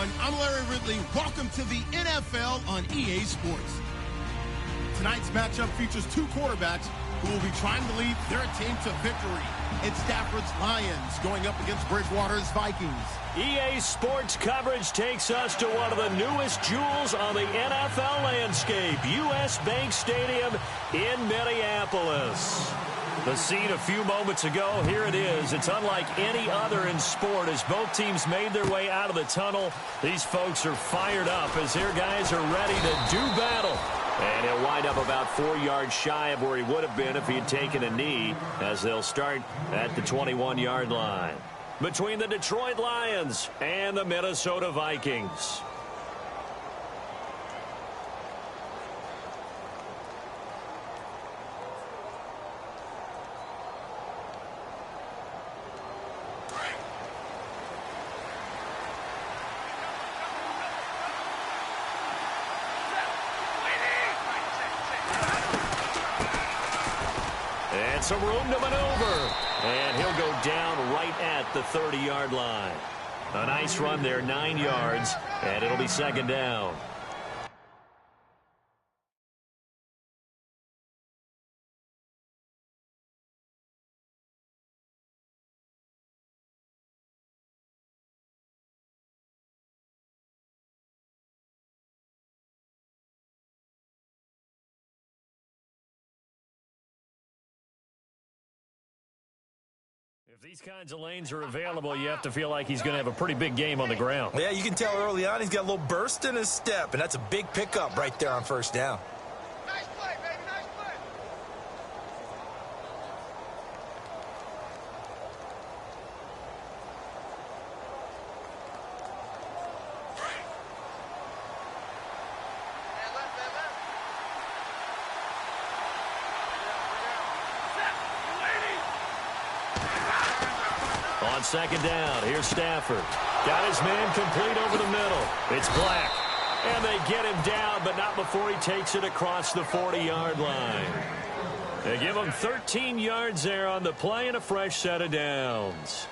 everyone. I'm Larry Ridley. Welcome to the NFL on EA Sports. Tonight's matchup features two quarterbacks who will be trying to lead their team to victory. It's Stafford's Lions going up against Bridgewater's Vikings. EA Sports coverage takes us to one of the newest jewels on the NFL landscape, U.S. Bank Stadium in Minneapolis. The scene a few moments ago, here it is. It's unlike any other in sport as both teams made their way out of the tunnel. These folks are fired up as their guys are ready to do battle. And he'll wind up about 4 yards shy of where he would have been if he had taken a knee as they'll start at the 21-yard line. Between the Detroit Lions and the Minnesota Vikings. Some room to maneuver. And he'll go down right at the 30-yard line. A nice run there, 9 yards, and it'll be second down. If these kinds of lanes are available, you have to feel like he's going to have a pretty big game on the ground. Yeah, you can tell early on he's got a little burst in his step, and that's a big pickup right there on first down. Nice play, baby, nice play. On second down, here's Stafford. Got his man complete over the middle. It's Black. And they get him down, but not before he takes it across the 40-yard line. They give him 13 yards there on the play and a fresh set of downs.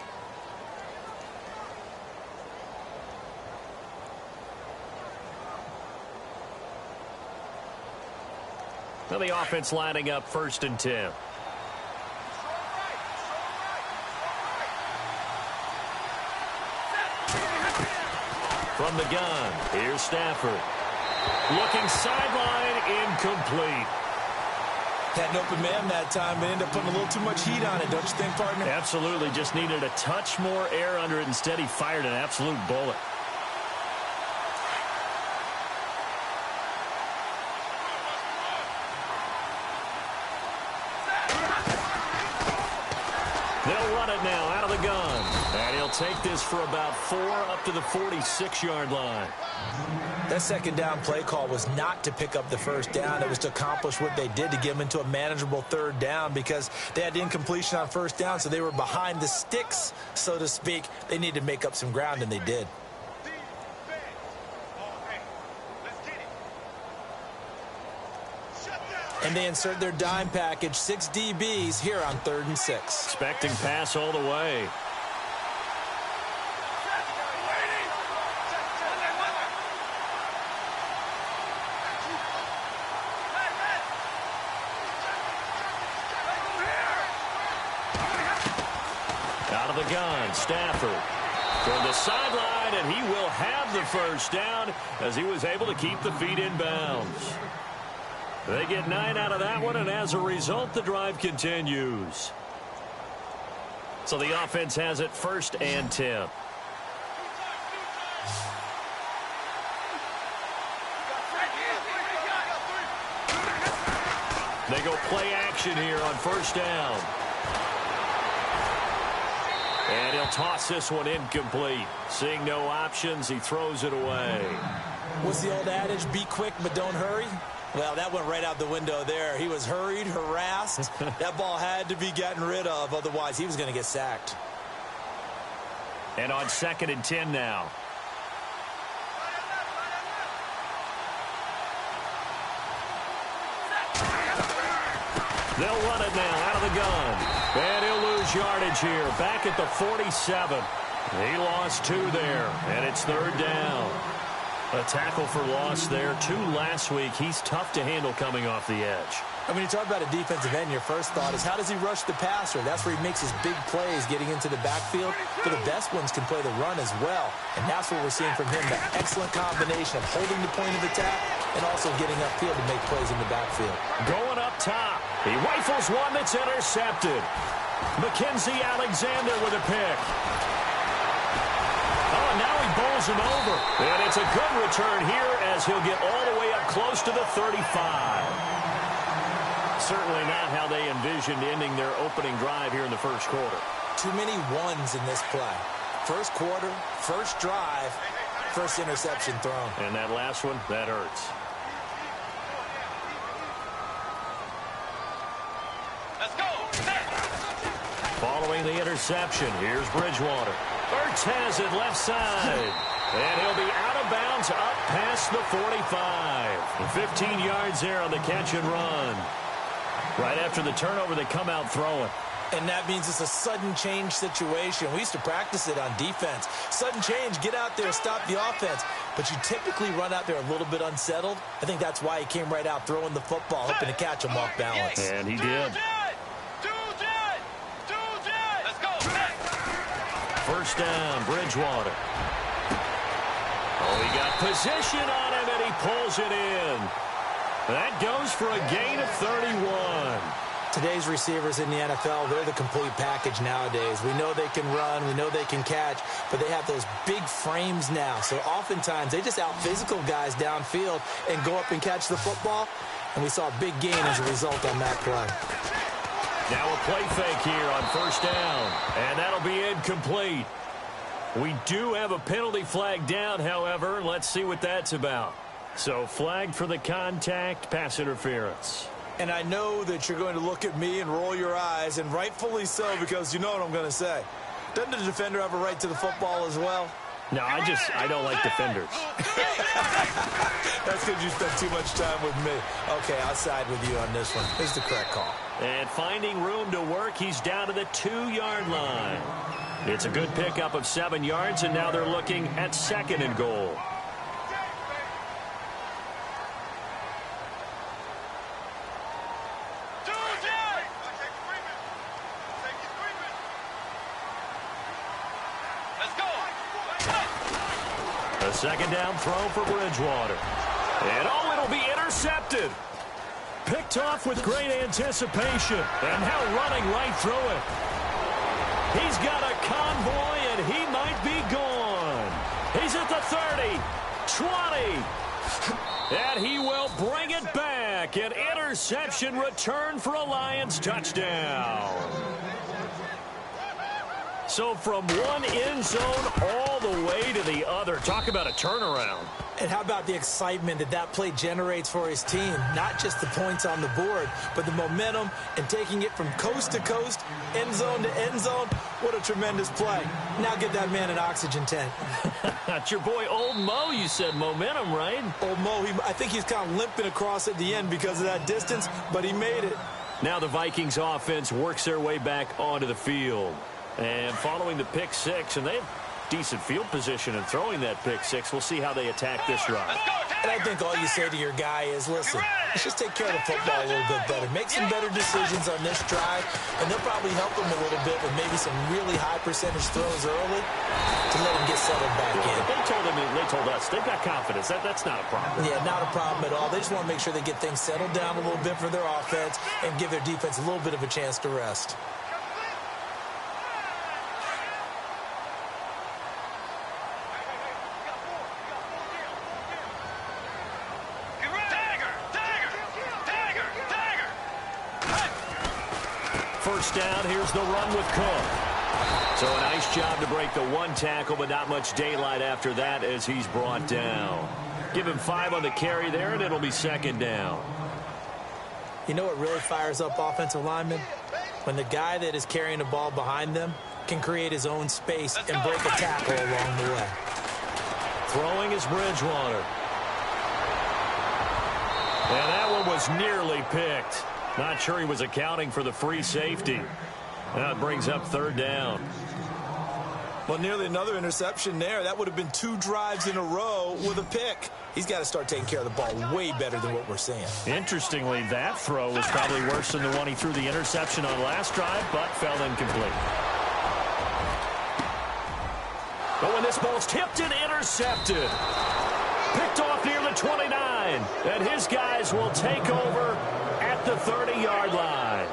Now the offense lining up 1st and 10. From the gun, here's Stafford. Looking sideline, incomplete. Had an open man that time, but ended up putting a little too much heat on it, don't you think, partner? Absolutely, just needed a touch more air under it. Instead, he fired an absolute bullet. They'll run it now out of the gun. And he'll take this for about 4 up to the 46-yard line. That second down play call was not to pick up the first down. It was to accomplish what they did to get them into a manageable third down because they had incompletion on first down, so they were behind the sticks, so to speak. They needed to make up some ground, and they did. And they insert their dime package, 6 DBs here on 3rd and 6. Expecting pass all the way. Out of the gun, Stafford. Toward the sideline, and he will have the first down as he was able to keep the feet in bounds. They get 9 out of that one, and as a result, the drive continues. So the offense has it 1st and 10. They go play action here on 1st down. And he'll toss this one incomplete. Seeing no options, he throws it away. What's the old adage, be quick but don't hurry? Well, that went right out the window there. He was hurried, harassed. That ball had to be gotten rid of, otherwise he was going to get sacked. And on 2nd and 10 now. They'll run it now out of the gun. And he'll lose yardage here. Back at the 47. He lost 2 there, and it's 3rd down. A tackle for loss there. 2 last week. He's tough to handle coming off the edge. And when you talk about a defensive end, your first thought is how does he rush the passer? That's where he makes his big plays getting into the backfield. But the best ones can play the run as well. And that's what we're seeing from him, that excellent combination of holding the point of attack and also getting upfield to make plays in the backfield. Going up top. He rifles one that's intercepted. Mackenzie Alexander with a pick. Oh, now he bowls him over. And it's a good return here as he'll get all the way up close to the 35. Certainly not how they envisioned ending their opening drive here in the first quarter. Too many ones in this play. First quarter, first drive, first interception thrown. And that last one, that hurts. Let's go. Following the interception, here's Bridgewater. Ertz has it left side. And he'll be out of bounds up past the 45. 15 yards there on the catch and run. Right after the turnover, they come out throwing. And that means it's a sudden change situation. We used to practice it on defense. Sudden change, get out there, stop the offense. But you typically run out there a little bit unsettled. I think that's why he came right out throwing the football, hoping to catch him off balance. And he did. Let's go. First down, Bridgewater. Oh, he got position on him, and he pulls it in. That goes for a gain of 31. Today's receivers in the NFL, they're the complete package nowadays. We know they can run, we know they can catch, but they have those big frames now. So oftentimes they just out-physical guys downfield and go up and catch the football. And we saw a big gain as a result on that play. Now a play fake here on first down, and that'll be incomplete. We do have a penalty flag down, however. Let's see what that's about. So flagged for the contact, pass interference. And I know that you're going to look at me and roll your eyes, and rightfully so, because you know what I'm going to say. Doesn't the defender have a right to the football as well? No, I don't like defenders. That's because you spent too much time with me. Okay, I'll side with you on this one. This is the correct call. And finding room to work, he's down to the 2-yard line. It's a good pickup of 7 yards, and now they're looking at 2nd and goal. A second down throw for Bridgewater. And oh, it'll be intercepted. Picked off with great anticipation. And now running right through it. He's got a convoy, and he might be gone. He's at the 30, 20. And he will bring it back. An interception return for a Lions touchdown. So from one end zone all the way to the other. Talk about a turnaround. And how about the excitement that that play generates for his team? Not just the points on the board, but the momentum and taking it from coast to coast, end zone to end zone. What a tremendous play. Now get that man an oxygen tank. That's your boy Old Mo, you said. Momentum, right? Old Mo, I think he's kind of limping across at the end because of that distance, but he made it. Now the Vikings offense works their way back onto the field. And following the pick six, and they have decent field position in throwing that pick six. We'll see how they attack this drive. And I think all you say to your guy is, listen, let's just take care of the football a little bit better. Make some better decisions on this drive, and they'll probably help him a little bit with maybe some really high percentage throws early to let him get settled back in. They told us they've got confidence. That's not a problem. Yeah, not a problem at all. They just want to make sure they get things settled down a little bit for their offense and give their defense a little bit of a chance to rest. First down, here's the run with Cook. So a nice job to break the one tackle, but not much daylight after that as he's brought down. Give him 5 on the carry there, and it'll be second down. You know what really fires up offensive linemen? When the guy that is carrying the ball behind them can create his own space and break a tackle along the way. Throwing is Bridgewater. And that one was nearly picked. Not sure he was accounting for the free safety. That brings up third down. Well, nearly another interception there. That would have been 2 drives in a row with a pick. He's got to start taking care of the ball way better than what we're seeing. Interestingly, that throw was probably worse than the one he threw the interception on last drive, but fell incomplete. But when this ball's tipped and intercepted, picked off near the 29, and his guys will take over at the 30-yard line.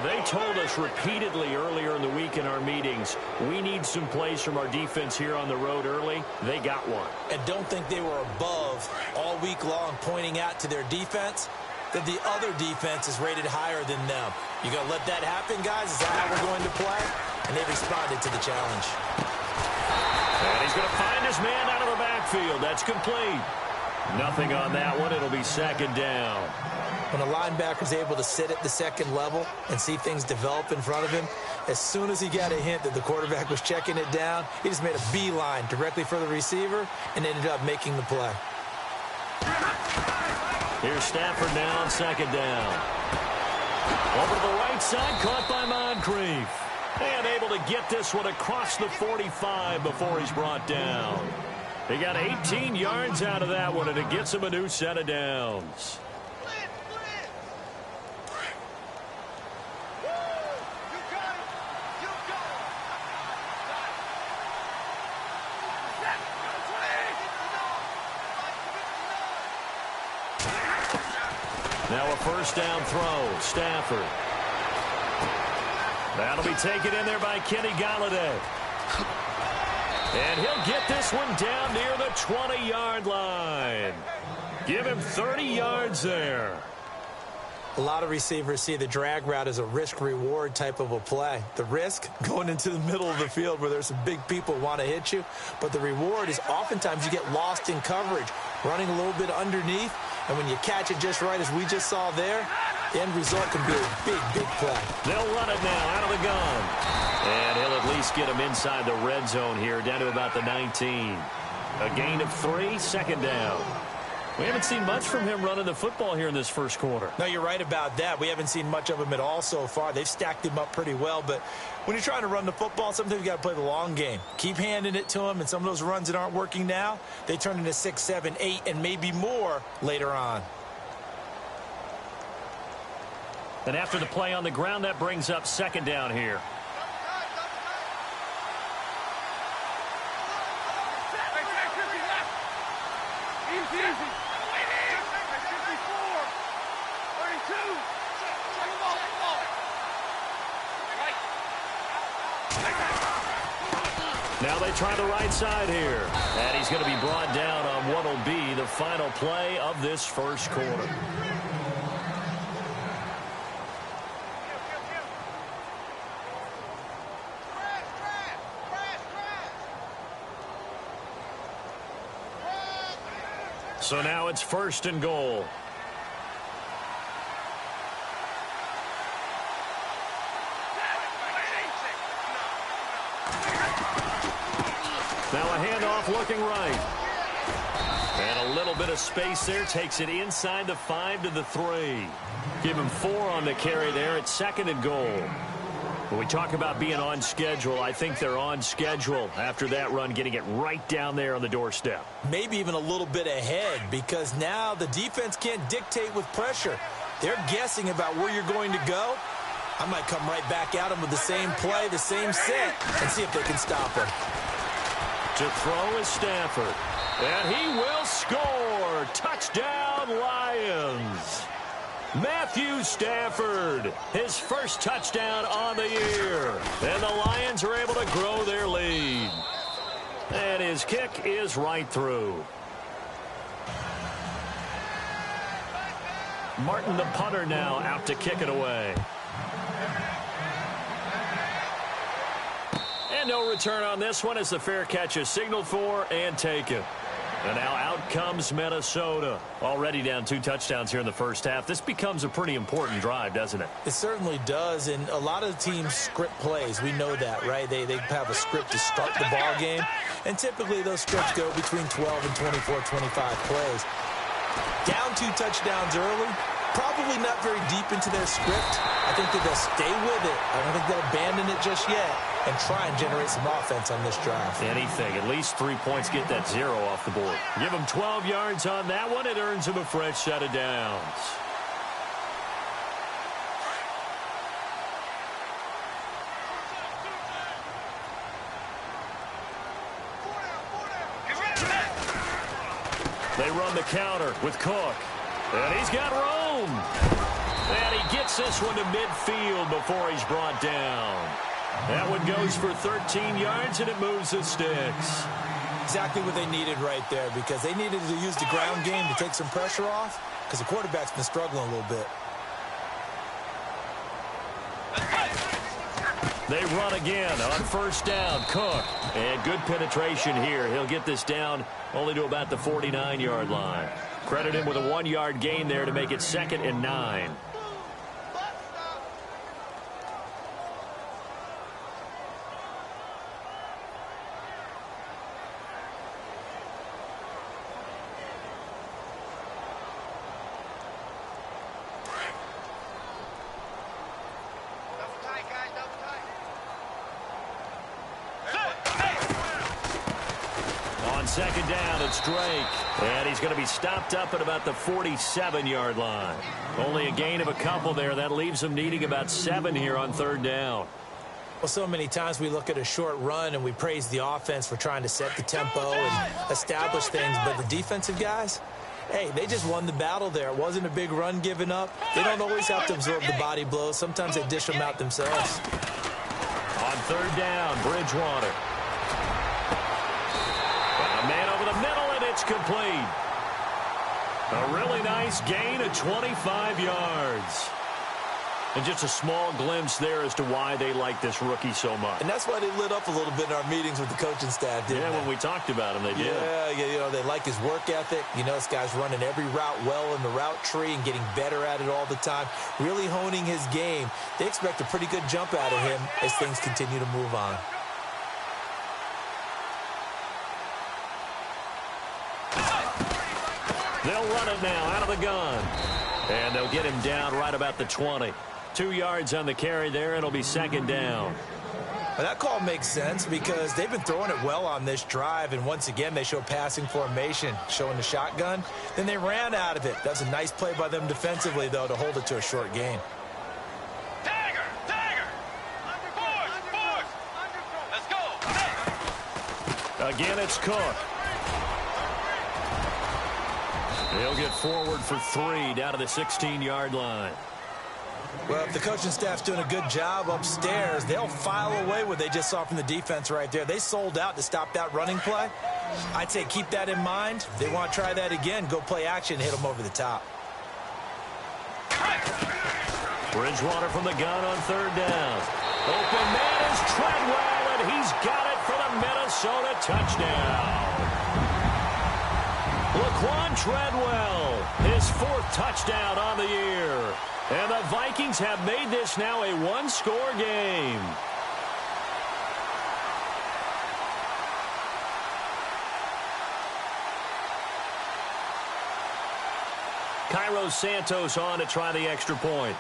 They told us repeatedly earlier in the week in our meetings, we need some plays from our defense here on the road early. They got one. And don't think they were above all week long pointing out to their defense that the other defense is rated higher than them. You going to let that happen, guys? Is that how we're going to play? And they responded to the challenge. And he's going to find his man out of the backfield. That's complete. Nothing on that one. It'll be second down. When a linebacker's able to sit at the second level and see things develop in front of him, as soon as he got a hint that the quarterback was checking it down, he just made a beeline directly for the receiver and ended up making the play. Here's Stafford now on second down. Over to the right side, caught by Moncrief. And able to get this one across the 45 before he's brought down. He got 18 yards out of that one, and it gets him a new set of downs. Now a first down throw. Stafford. That'll be taken in there by Kenny Galladay. And he'll get this one down near the 20-yard line. Give him 30 yards there. A lot of receivers see the drag route as a risk-reward type of a play. The risk, going into the middle of the field where there's some big people who want to hit you. But the reward is oftentimes you get lost in coverage, running a little bit underneath. And when you catch it just right, as we just saw there, the end result can be a big, big play. They'll run it now out of the gun. And he'll at least get him inside the red zone here, down to about the 19. A gain of 3, second down. We haven't seen much from him running the football here in this first quarter. No, you're right about that. We haven't seen much of him at all so far. They've stacked him up pretty well. But when you're trying to run the football, sometimes you got to play the long game. Keep handing it to him, and some of those runs that aren't working now, they turn into 6, 7, 8, and maybe more later on. And after the play on the ground, that brings up second down here. Now they try the right side here. And he's going to be brought down on what will be the final play of this first quarter. So now it's first and goal. Now a handoff looking right. And a little bit of space there. Takes it inside the 5 to the 3. Give him 4 on the carry there. It's second and goal. When we talk about being on schedule, I think they're on schedule after that run, getting it right down there on the doorstep. Maybe even a little bit ahead, because now the defense can't dictate with pressure. They're guessing about where you're going to go. I might come right back at them with the same play, the same set, and see if they can stop him. To throw is Stafford. And he will score. Touchdown, Lions. Matthew Stafford, his first touchdown on the year. And the Lions are able to grow their lead. And his kick is right through. Martin, the punter, now out to kick it away. And no return on this one as the fair catch is signaled for and taken. And now out comes Minnesota. Already down 2 touchdowns here in the first half. This becomes a pretty important drive, doesn't it? It certainly does, and a lot of teams script plays. We know that, right? They have a script to start the ball game, and typically those scripts go between 12 and 24, 25 plays. Down 2 touchdowns early, Probably not very deep into their script. I think that they'll stay with it. I don't think they'll abandon it just yet and try and generate some offense on this drive. Anything. At least 3 points. Get that 0 off the board. Give them 12 yards on that one. It earns them a fresh set of downs. They run the counter with Cook. And he's got room. And he gets this one to midfield before he's brought down. That one goes for 13 yards, and it moves the sticks. Exactly what they needed right there, because they needed to use the ground game to take some pressure off, because the quarterback's been struggling a little bit. They run again on first down. Cook. And good penetration here. He'll get this down only to about the 49-yard line. Credit him with a 1-yard gain there to make it 2nd and 9. Second down, it's Drake. And he's going to be stopped up at about the 47-yard line. Only a gain of a couple there. That leaves him needing about 7 here on 3rd down. Well, so many times we look at a short run and we praise the offense for trying to set the tempo and establish things. But the defensive guys, hey, they just won the battle there. It wasn't a big run given up. They don't always have to absorb the body blows. Sometimes they dish them out themselves. On 3rd down, Bridgewater. A man over the middle, and it's complete. A really nice gain of 25 yards. And just a small glimpse there as to why they like this rookie so much. And that's why they lit up a little bit in our meetings with the coaching staff, didn't they? When we talked about him, they did. Yeah, you know, they like his work ethic. You know, this guy's running every route well in the route tree and getting better at it all the time, really honing his game. They expect a pretty good jump out of him as things continue to move on. They'll run it now out of the gun. And they'll get him down right about the 20. 2 yards on the carry there. It'll be 2nd down. Well, that call makes sense because they've been throwing it well on this drive. And once again, they show passing formation, showing the shotgun. Then they ran out of it. That's a nice play by them defensively, though, to hold it to a short gain. Dagger! Dagger! Force! Let's go! Again, it's Cook. He'll get forward for 3 down to the 16-yard line. Well, if the coaching staff's doing a good job upstairs, they'll file away what they just saw from the defense right there. They sold out to stop that running play. I'd say keep that in mind. If they want to try that again, go play action and hit them over the top. Bridgewater from the gun on 3rd down. Open man is Treadwell, and he's got it for the Minnesota touchdown. Laquan Treadwell, his 4th touchdown on the year. And the Vikings have made this now a 1-score game. Cairo Santos on to try the extra point.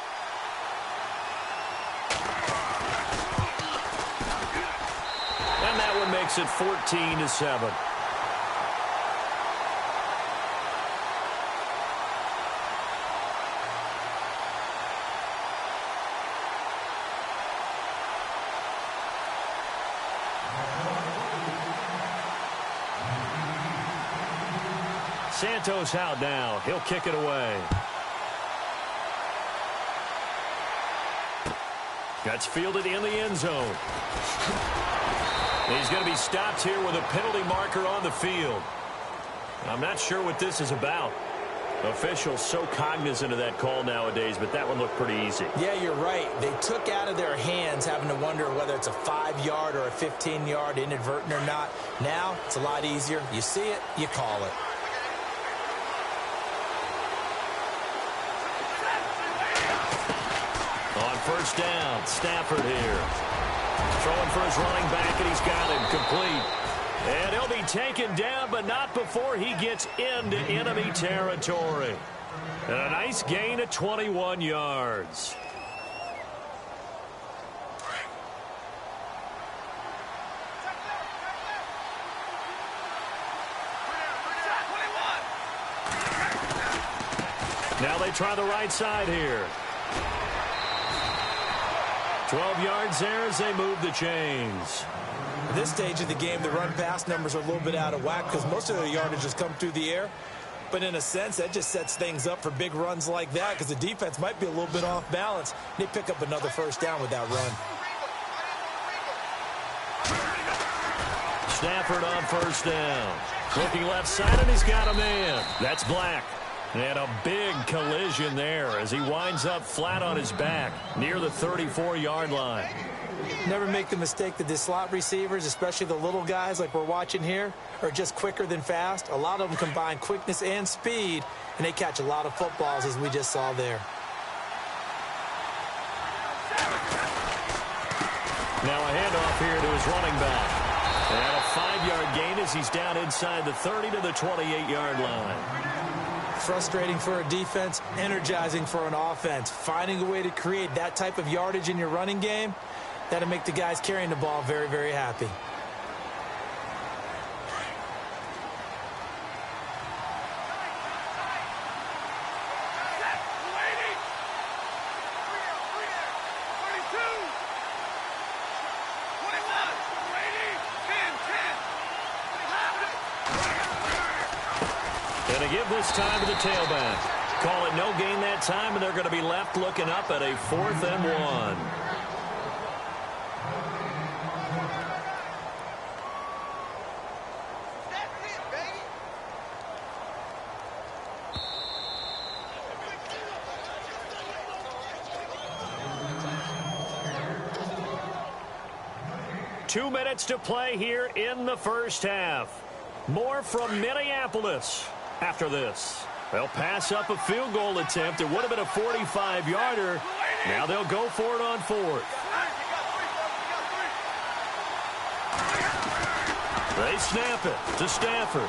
And that one makes it 14-7. Santos out now. He'll kick it away. That's fielded in the end zone. He's going to be stopped here with a penalty marker on the field. I'm not sure what this is about. Officials so cognizant of that call nowadays, but that one looked pretty easy. Yeah, you're right. They took out of their hands having to wonder whether it's a 5-yard or a 15-yard inadvertent or not. Now, it's a lot easier. You see it, you call it. On first down, Stafford here. Throwing for his running back, and he's got him complete. And he'll be taken down, but not before he gets into enemy territory. And a nice gain of 21 yards. Now they try the right side here. 12 yards there as they move the chains. At this stage of the game, the run-pass numbers are a little bit out of whack because most of their yardage has come through the air. But in a sense, that just sets things up for big runs like that because the defense might be a little bit off balance. They pick up another first down with that run. Stafford on first down. Looking left side, and he's got a man. That's Black. And a big collision there as he winds up flat on his back near the 34-yard line. Never make the mistake that the slot receivers, especially the little guys like we're watching here, are just quicker than fast. A lot of them combine quickness and speed, and they catch a lot of footballs, as we just saw there. Now a handoff here to his running back. And a 5-yard gain as he's down inside the 30 to the 28-yard line. Frustrating for a defense, energizing for an offense. Finding a way to create that type of yardage in your running game, that'll make the guys carrying the ball very, very happy. And to give this time to the tailback. Call it no gain that time, and they're going to be left looking up at a 4th and 1. Two minutes to play here in the first half. More from Minneapolis after this. They'll pass up a field goal attempt. It would have been a 45-yarder. Now they'll go for it on 4th. They snap it to Stafford.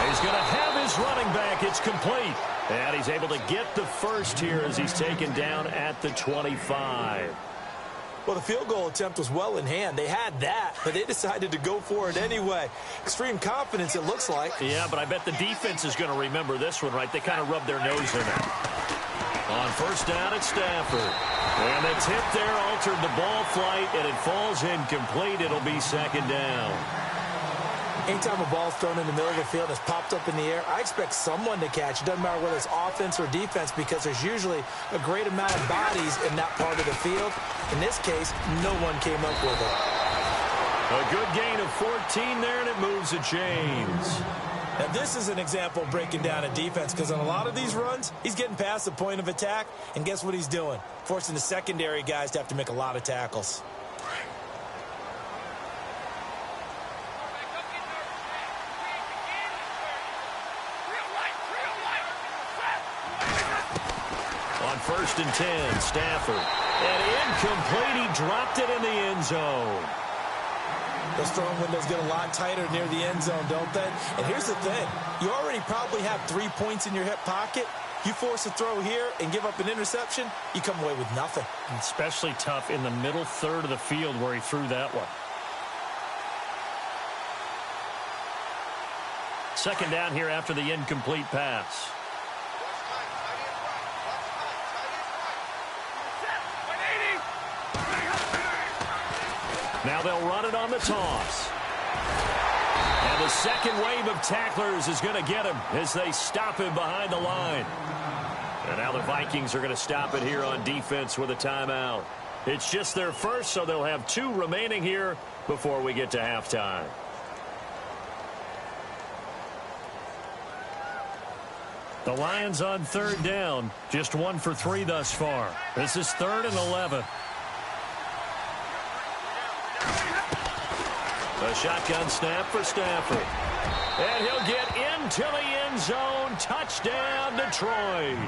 He's going to have his running back. It's complete. And he's able to get the first here as he's taken down at the 25. Well, the field goal attempt was well in hand. They had that, but they decided to go for it anyway. Extreme confidence, it looks like. Yeah, but I bet the defense is going to remember this one, right? They kind of rubbed their nose in it. On first down, it's Stafford. And the tip there altered the ball flight, and it falls incomplete. It'll be 2nd down. Anytime a ball's thrown in the middle of the field and it's popped up in the air, I expect someone to catch. It doesn't matter whether it's offense or defense because there's usually a great amount of bodies in that part of the field. In this case, no one came up with it. A good gain of 14 there, and it moves the chains. Now, this is an example of breaking down a defense because on a lot of these runs, he's getting past the point of attack, and guess what he's doing? Forcing the secondary guys to have to make a lot of tackles. On 1st and 10, Stafford. And incomplete. He dropped it in the end zone. Those throwing windows get a lot tighter near the end zone, don't they? And here's the thing. You already probably have 3 points in your hip pocket. You force a throw here and give up an interception, you come away with nothing. Especially tough in the middle third of the field where he threw that one. 2nd down here after the incomplete pass. Now they'll run it on the toss. And the second wave of tacklers is going to get him as they stop him behind the line. And now the Vikings are going to stop it here on defense with a timeout. It's just their first, so they'll have 2 remaining here before we get to halftime. The Lions on 3rd down, just 1 for 3 thus far. This is 3rd and 11. A shotgun snap for Stafford. And he'll get into the end zone. Touchdown, Detroit.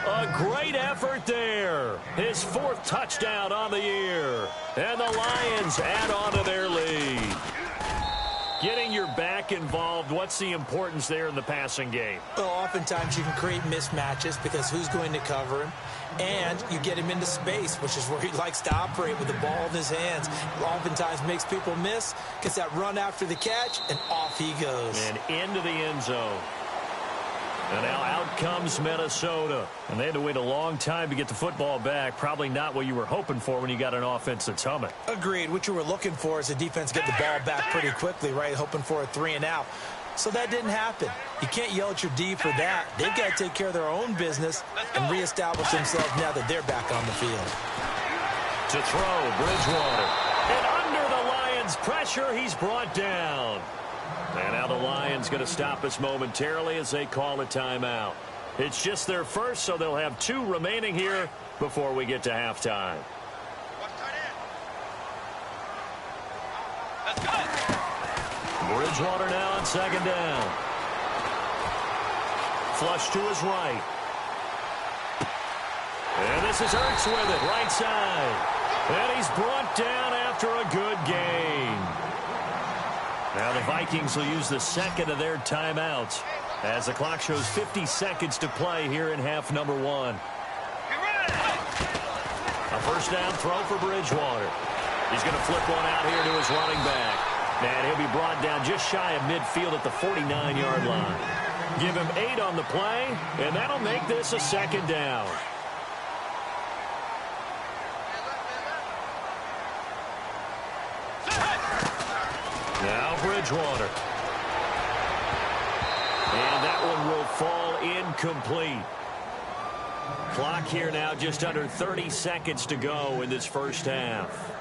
A great effort there. His 4th touchdown on the year. And the Lions add on to their lead. Getting your back involved, what's the importance there in the passing game? Well, oftentimes you can create mismatches because who's going to cover him? And you get him into space, which is where he likes to operate with the ball in his hands. Oftentimes makes people miss, gets that run after the catch, and off he goes. And into the end zone. And now out comes Minnesota. And they had to wait a long time to get the football back. Probably not what you were hoping for when you got an offense that's humming. Agreed. What you were looking for is the defense get the ball back pretty quickly, right? Hoping for a 3-and-out. So that didn't happen. You can't yell at your D for that. They've got to take care of their own business and reestablish themselves now that they're back on the field. To throw, Bridgewater. And under the Lions' pressure, he's brought down. And now the Lions going to stop us momentarily as they call a timeout. It's just their first, so they'll have 2 remaining here before we get to halftime. Let's go. Bridgewater now on 2nd down. Flush to his right. And this is Ertz with it, right side. And he's brought down after a good gain. Now the Vikings will use the second of their timeouts as the clock shows 50 seconds to play here in half number 1. A first down throw for Bridgewater. He's going to flip one out here to his running back. And he'll be brought down just shy of midfield at the 49-yard line. Give him 8 on the play, and that'll make this a 2nd down. Now Bridgewater. And that one will fall incomplete. Clock here now just under 30 seconds to go in this first half.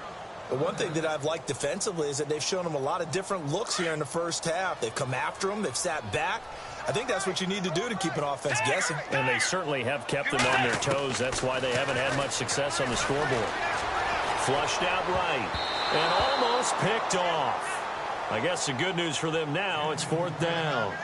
The one thing that I've liked defensively is that they've shown them a lot of different looks here in the first half. They've come after them. They've sat back. I think that's what you need to do to keep an offense guessing. And they certainly have kept them on their toes. That's why they haven't had much success on the scoreboard. Flushed out right. And almost picked off. I guess the good news for them now, it's 4th down.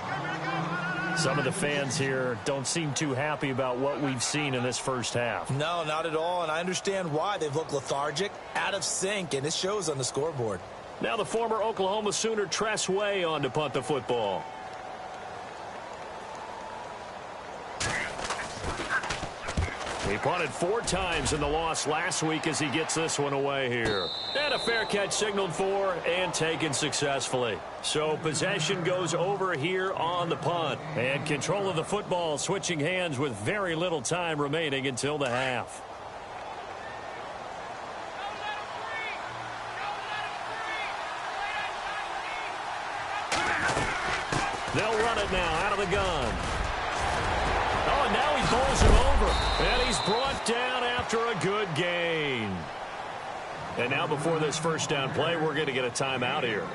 Some of the fans here don't seem too happy about what we've seen in this first half. No, not at all, and I understand why. They've looked lethargic, out of sync, and it shows on the scoreboard. Now the former Oklahoma Sooner Tress Way on to punt the football. He punted 4 times in the loss last week as he gets this one away here. And a fair catch signaled for and taken successfully. So possession goes over here on the punt. And control of the football switching hands with very little time remaining until the half. They'll run it now out of the gun. Oh, and now he bowls him over. And he's brought down after a good gain. And now before this first down play, we're going to get a timeout here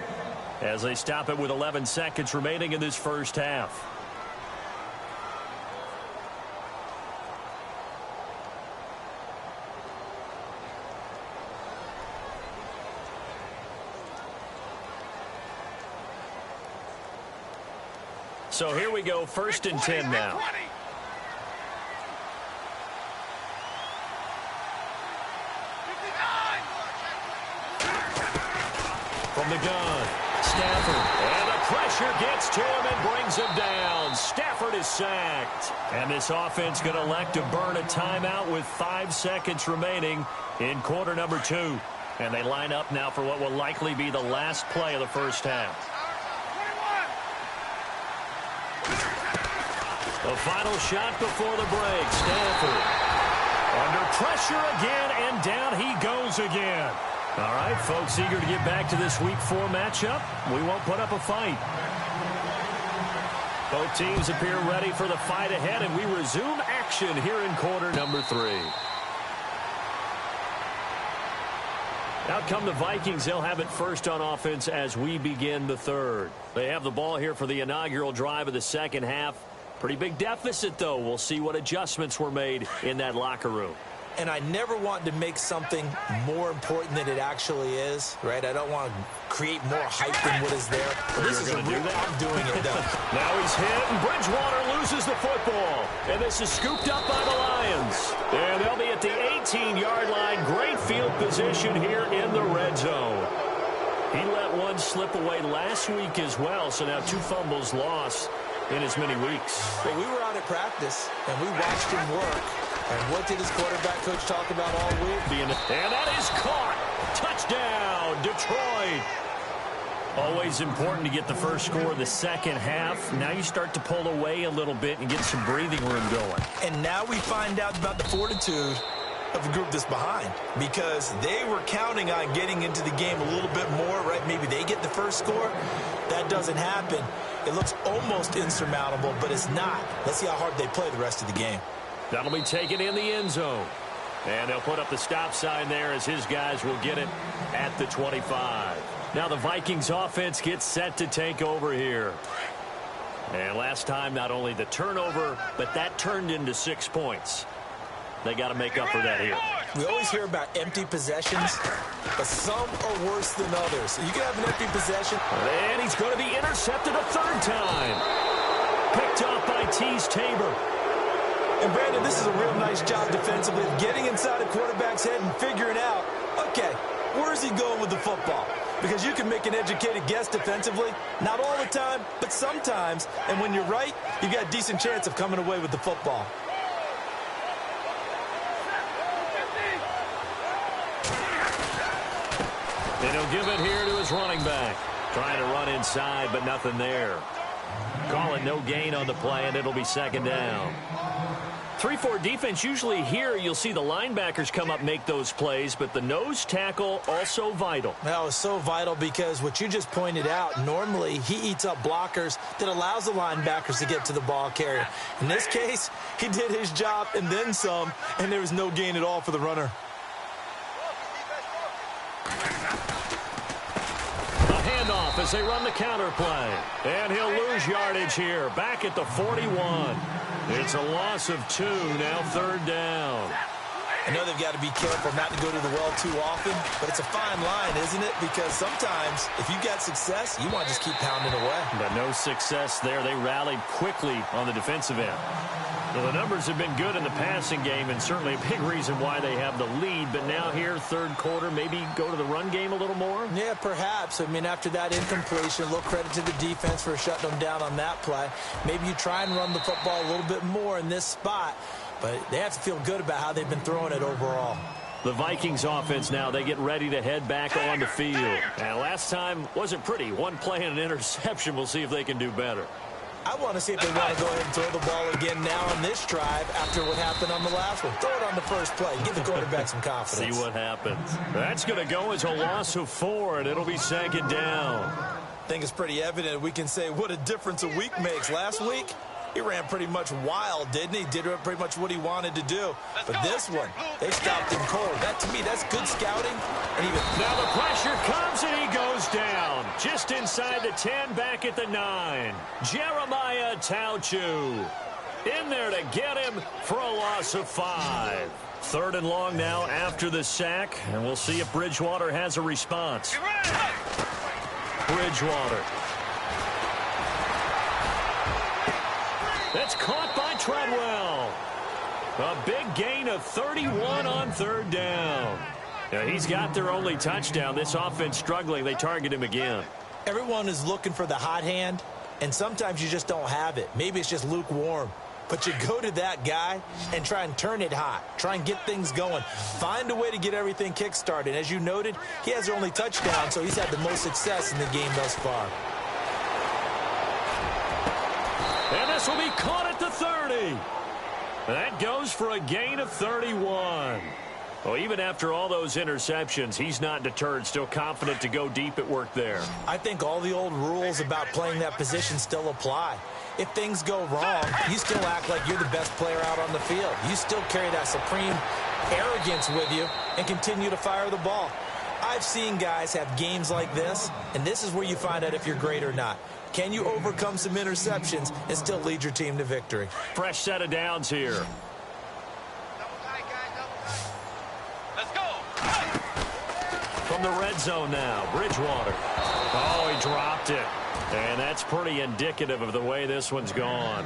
as they stop it with 11 seconds remaining in this first half. So here we go, 1st and 10 now. From the gun, Stafford. And the pressure gets to him and brings him down. Stafford is sacked. And this offense going to elect to burn a timeout with 5 seconds remaining in quarter number 2. And they line up now for what will likely be the last play of the first half. The final shot before the break. Stafford under pressure again, and down he goes again. All right, folks, eager to get back to this Week 4 matchup. We won't put up a fight. Both teams appear ready for the fight ahead, and we resume action here in quarter number 3. Out come the Vikings. They'll have it first on offense as we begin the third. They have the ball here for the inaugural drive of the second half. Pretty big deficit, though. We'll see what adjustments were made in that locker room. And I never want to make something more important than it actually is, right? I don't want to create more hype than what is there. But this is a real, I'm doing it, though. Now he's hit, and Bridgewater loses the football. And this is scooped up by the Lions. And they'll be at the 18-yard line. Great field position here in the red zone. He let one slip away last week as well, so now 2 fumbles lost in as many weeks. Well, we were out at practice, and we watched him work. And what did his quarterback coach talk about all week? And that is caught. Touchdown, Detroit. Always important to get the first score of the second half. Now you start to pull away a little bit and get some breathing room going. And now we find out about the fortitude of the group that's behind, because they were counting on getting into the game a little bit more, right? Maybe they get the first score. That doesn't happen. It looks almost insurmountable, but it's not. Let's see how hard they play the rest of the game. That'll be taken in the end zone. And they'll put up the stop sign there as his guys will get it at the 25. Now the Vikings offense gets set to take over here. And last time, not only the turnover, but that turned into 6 points. They got to make up for that here. We always hear about empty possessions, but some are worse than others. So you can have an empty possession. And he's going to be intercepted a 3rd time. Picked off by Tabor. And Brandon, this is a real nice job defensively, getting inside a quarterback's head and figuring out, okay, where's he going with the football? Because you can make an educated guess defensively, not all the time, but sometimes. And when you're right, you got a decent chance of coming away with the football. And he'll give it here to his running back. Trying to run inside, but nothing there. Call it no gain on the play, and it'll be 2nd down. 3-4 defense, usually here you'll see the linebackers come up, make those plays, but the nose tackle also vital. That was so vital because what you just pointed out, normally he eats up blockers that allows the linebackers to get to the ball carrier. In this case, he did his job and then some, and there was no gain at all for the runner. A handoff as they run the counter play. And he'll lose yardage here, back at the 41. It's a loss of 2, now 3rd down. I know they've got to be careful not to go to the well too often, but it's a fine line, isn't it? Because sometimes, if you've got success, you want to just keep pounding away. But no success there. They rallied quickly on the defensive end. Well, the numbers have been good in the passing game, and certainly a big reason why they have the lead. But now here, 3rd quarter, maybe go to the run game a little more? Yeah, perhaps. I mean, after that incompletion, a little credit to the defense for shutting them down on that play. Maybe you try and run the football a little bit more in this spot. But they have to feel good about how they've been throwing it overall. The Vikings offense now, they get ready to head back on the field. And last time wasn't pretty. One play and an interception. We'll see if they can do better. I want to see if they want to go ahead and throw the ball again now on this drive after what happened on the last one. Throw it on the first play. Give the quarterback some confidence. See what happens. That's going to go as a loss of 4, and it'll be 2nd down. I think it's pretty evident. We can say what a difference a week makes. Last week, he ran pretty much wild, didn't he? Did pretty much what he wanted to do. But this one, they stopped him cold. That, to me, that's good scouting. And even now the pressure comes, and he goes down. Just inside the 10, back at the 9. Jeremiah Tauchu in there to get him for a loss of 5. 3rd and long now after the sack, and we'll see if Bridgewater has a response. Bridgewater. That's caught by Treadwell. A big gain of 31 on 3rd down. Now, he's got their only touchdown. This offense struggling. They target him again. Everyone is looking for the hot hand, and sometimes you just don't have it. Maybe it's just lukewarm. But you go to that guy and try and turn it hot. Try and get things going. Find a way to get everything kick-started. As you noted, he has their only touchdown, so he's had the most success in the game thus far. And this will be caught at the 30. That goes for a gain of 31. Well, even after all those interceptions, he's not deterred, still confident to go deep at work there. I think all the old rules about playing that position still apply. If things go wrong, you still act like you're the best player out on the field. You still carry that supreme arrogance with you and continue to fire the ball. I've seen guys have games like this, and this is where you find out if you're great or not. Can you overcome some interceptions and still lead your team to victory? Fresh set of downs here. Let's go. From the red zone now, Bridgewater. Oh, he dropped it. And that's pretty indicative of the way this one's gone.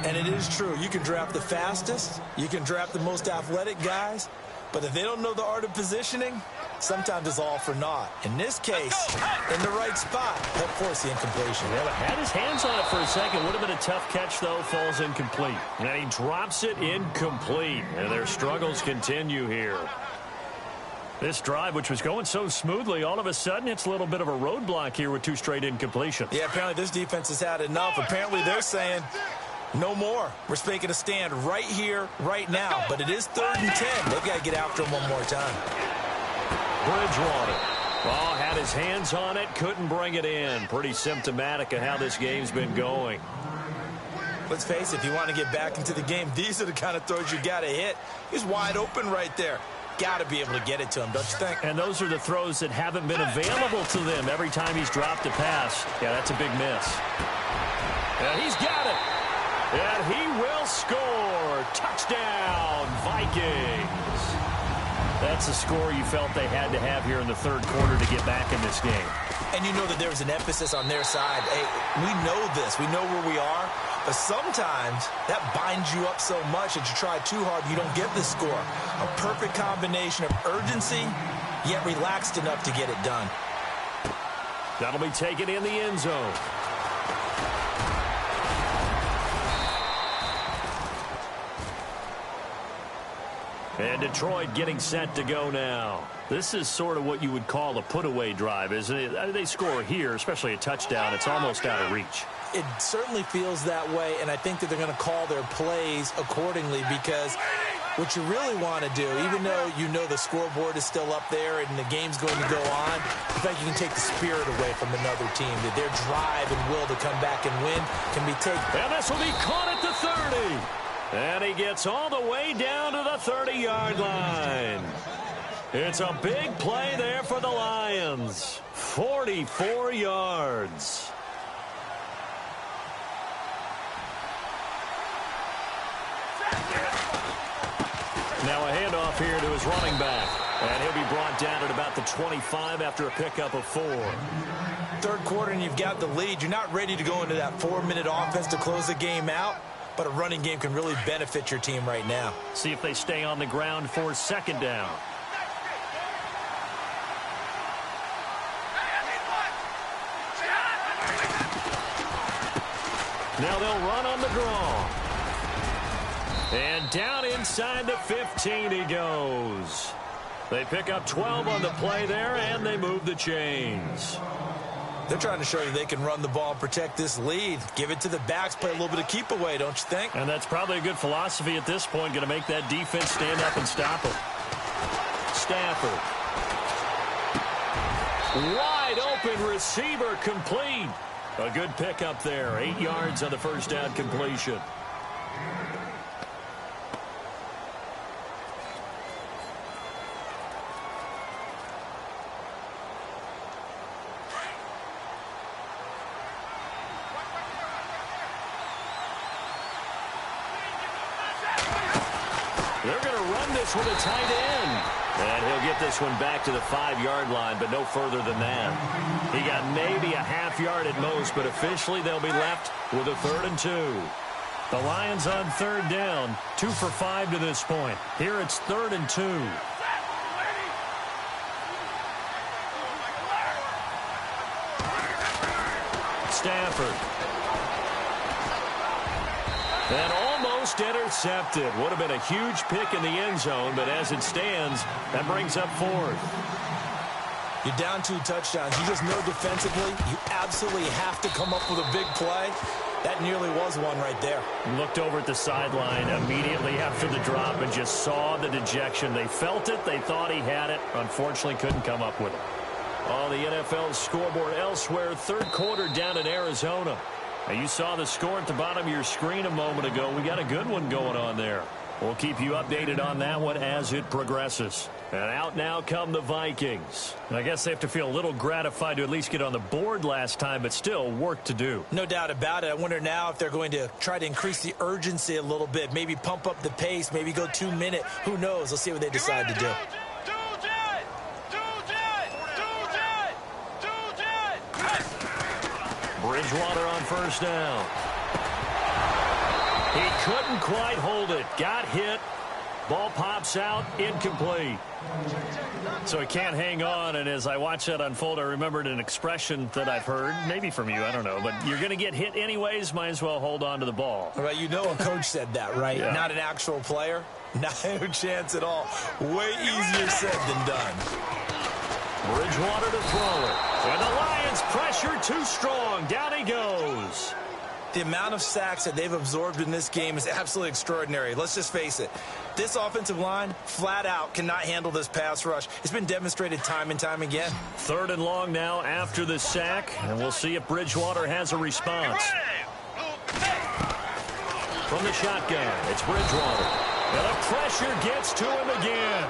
And it is true. You can draft the fastest. You can draft the most athletic guys. But if they don't know the art of positioning, sometimes it's all for naught. In this case, in the right spot, he'll force the incompletion. Yeah, but had his hands on it for a second. Would have been a tough catch, though. Falls incomplete. And he drops it incomplete. And their struggles continue here. This drive, which was going so smoothly, all of a sudden it's a little bit of a roadblock here with 2 straight incompletions. Yeah, apparently this defense has had enough. Apparently they're saying no more. We're making a stand right here, right now. But it is 3rd and 10. They've got to get after him one more time. Bridgewater. Oh, had his hands on it, couldn't bring it in. Pretty symptomatic of how this game's been going. Let's face it, if you want to get back into the game, these are the kind of throws you got to hit. He's wide open right there. Got to be able to get it to him, don't you think? And those are the throws that haven't been available to them every time he's dropped a pass. Yeah, that's a big miss. And he's got it. And he will score. Touchdown, Vikings. That's a score you felt they had to have here in the 3rd quarter to get back in this game. And you know that there was an emphasis on their side. Hey, we know this. We know where we are. But sometimes that binds you up so much that you try too hard, you don't get the score. A perfect combination of urgency, yet relaxed enough to get it done. That'll be taken in the end zone. And Detroit getting set to go now. This is sort of what you would call a put-away drive, isn't it? They score here, especially a touchdown. It's almost out of reach. It certainly feels that way, and I think that they're going to call their plays accordingly because what you really want to do, even though you know the scoreboard is still up there and the game's going to go on, in fact, you can take the spirit away from another team. That their drive and will to come back and win can be taken. And this will be caught at the 30. And he gets all the way down to the 30-yard line. It's a big play there for the Lions. 44 yards. Now a handoff here to his running back. And he'll be brought down at about the 25 after a pickup of 4. 3rd quarter and you've got the lead. You're not ready to go into that 4-minute offense to close the game out. But a running game can really benefit your team right now. See if they stay on the ground for 2nd down. Now they'll run on the draw. And down inside the 15 he goes. They pick up 12 on the play there, and they move the chains. They're trying to show you they can run the ball and protect this lead. Give it to the backs, play a little bit of keep away, don't you think? And that's probably a good philosophy at this point, going to make that defense stand up and stop them. Stafford. Wide open receiver complete. A good pickup there. 8 yards on the 1st down completion. They're going to run this with a tight end. And he'll get this one back to the 5-yard line, but no further than that. He got maybe a half yard at most, but officially they'll be left with a 3rd and 2. The Lions on 3rd down, 2 for 5 to this point. Here it's 3rd and 2. Stafford. And almost intercepted. Would have been a huge pick in the end zone, but as it stands, that brings up 4th. You're down 2 touchdowns. You just know defensively you absolutely have to come up with a big play. That nearly was one right there. Looked over at the sideline immediately after the drop and just saw the dejection. They felt it. They thought he had it. Unfortunately, couldn't come up with it. On the NFL scoreboard elsewhere, 3rd quarter down in Arizona. Now, you saw the score at the bottom of your screen a moment ago. We got a good one going on there. We'll keep you updated on that one as it progresses. And out now come the Vikings. And I guess they have to feel a little gratified to at least get on the board last time, but still work to do. No doubt about it. I wonder now if they're going to try to increase the urgency a little bit, maybe pump up the pace, maybe go 2-minute. Who knows? Let's see what they decide to do. Bridgewater on 1st down. He couldn't quite hold it. Got hit. Ball pops out, incomplete. So he can't hang on, and as I watch that unfold, I remembered an expression that I've heard, maybe from you, I don't know, but you're going to get hit anyways, might as well hold on to the ball. Well, you know a coach said that, right? Yeah. Not an actual player. No chance at all. Way easier said than done. Bridgewater to throw it. And the Lions pressure too strong. Down he goes. The amount of sacks that they've absorbed in this game is absolutely extraordinary. Let's just face it. This offensive line, flat out, cannot handle this pass rush. It's been demonstrated time and time again. 3rd and long now after the sack, and we'll see if Bridgewater has a response. From the shotgun, it's Bridgewater. And the pressure gets to him again.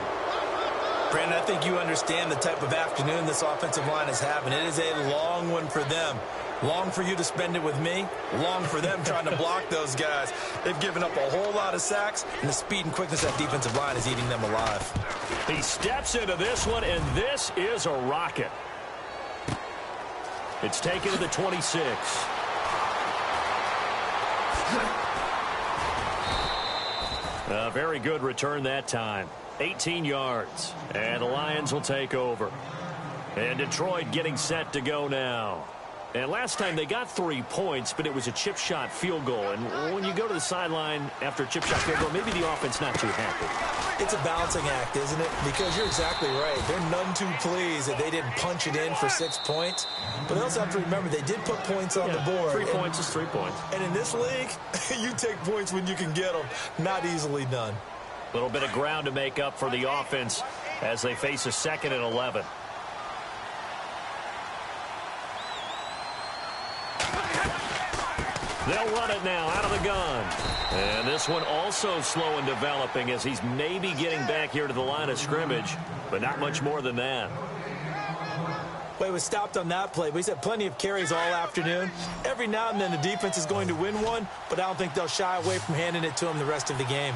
Brandon, I think you understand the type of afternoon this offensive line is having. It is a long one for them. Long for you to spend it with me. Long for them trying to block those guys. They've given up a whole lot of sacks, and the speed and quickness of that defensive line is eating them alive. He steps into this one, and this is a rocket. It's taken to the 26. A very good return that time. 18 yards. And the Lions will take over. And Detroit getting set to go now. And last time they got 3 points, but it was a chip shot field goal. And when you go to the sideline after a chip shot field goal, maybe the offense not too happy. It's a balancing act, isn't it? Because you're exactly right. They're none too pleased that they didn't punch it in for 6 points. But they also have to remember they did put points on the board. 3 points is 3 points. And in this league, you take points when you can get them. Not easily done. A little bit of ground to make up for the offense as they face a 2nd and 11. They'll run it now out of the gun. And this one also slow in developing as he's maybe getting back here to the line of scrimmage, but not much more than that. Well, he was stopped on that play, but he's had plenty of carries all afternoon. Every now and then the defense is going to win one, but I don't think they'll shy away from handing it to him the rest of the game.